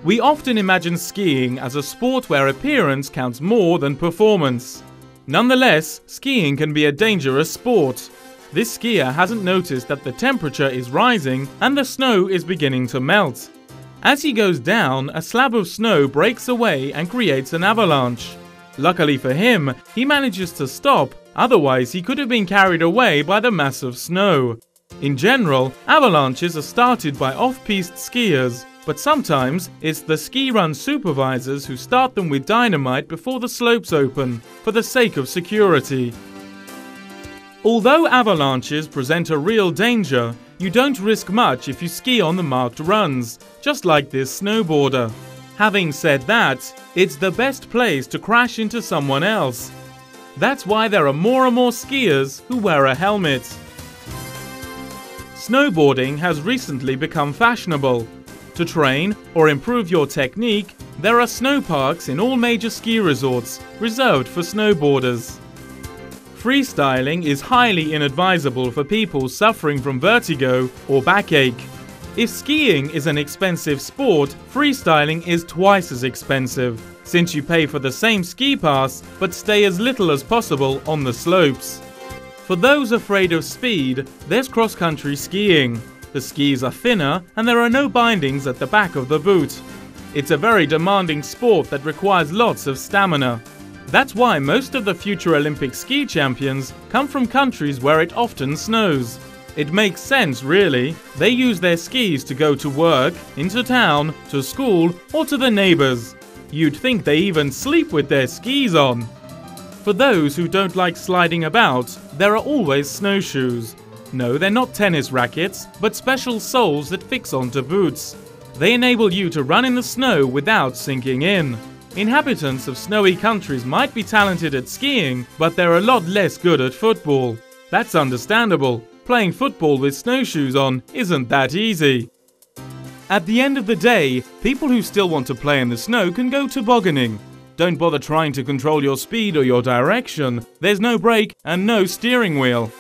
We often imagine skiing as a sport where appearance counts more than performance. Nonetheless, skiing can be a dangerous sport. This skier hasn't noticed that the temperature is rising and the snow is beginning to melt. As he goes down, a slab of snow breaks away and creates an avalanche. Luckily for him, he manages to stop, otherwise he could have been carried away by the mass of snow. In general, avalanches are started by off-piste skiers, but sometimes it's the ski run supervisors who start them with dynamite before the slopes open, for the sake of security. Although avalanches present a real danger, you don't risk much if you ski on the marked runs, just like this snowboarder. Having said that, it's the best place to crash into someone else. That's why there are more and more skiers who wear a helmet. Snowboarding has recently become fashionable. To train or improve your technique, there are snow parks in all major ski resorts, reserved for snowboarders. Freestyling is highly inadvisable for people suffering from vertigo or backache. If skiing is an expensive sport, freestyling is twice as expensive, since you pay for the same ski pass but stay as little as possible on the slopes. For those afraid of speed, there's cross-country skiing. The skis are thinner and there are no bindings at the back of the boot. It's a very demanding sport that requires lots of stamina. That's why most of the future Olympic ski champions come from countries where it often snows. It makes sense, really. They use their skis to go to work, into town, to school, or to the neighbors. You'd think they even sleep with their skis on. For those who don't like sliding about, there are always snowshoes. No, they're not tennis rackets, but special soles that fix onto boots. They enable you to run in the snow without sinking in. Inhabitants of snowy countries might be talented at skiing, but they're a lot less good at football. That's understandable. Playing football with snowshoes on isn't that easy. At the end of the day, people who still want to play in the snow can go tobogganing. Don't bother trying to control your speed or your direction. There's no brake and no steering wheel.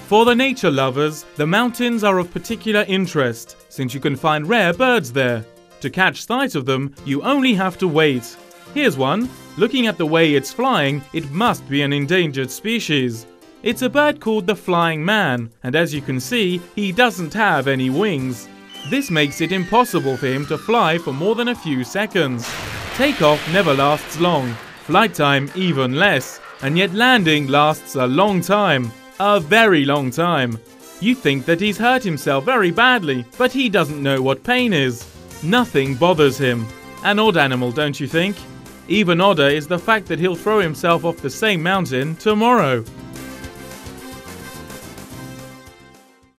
For the nature lovers, the mountains are of particular interest, since you can find rare birds there. To catch sight of them, you only have to wait. Here's one. Looking at the way it's flying, it must be an endangered species. It's a bird called the flying man, and as you can see, he doesn't have any wings. This makes it impossible for him to fly for more than a few seconds. Takeoff never lasts long, flight time even less, and yet landing lasts a long time. A very long time. You think that he's hurt himself very badly, but he doesn't know what pain is. Nothing bothers him. An odd animal, don't you think? Even odder is the fact that he'll throw himself off the same mountain tomorrow.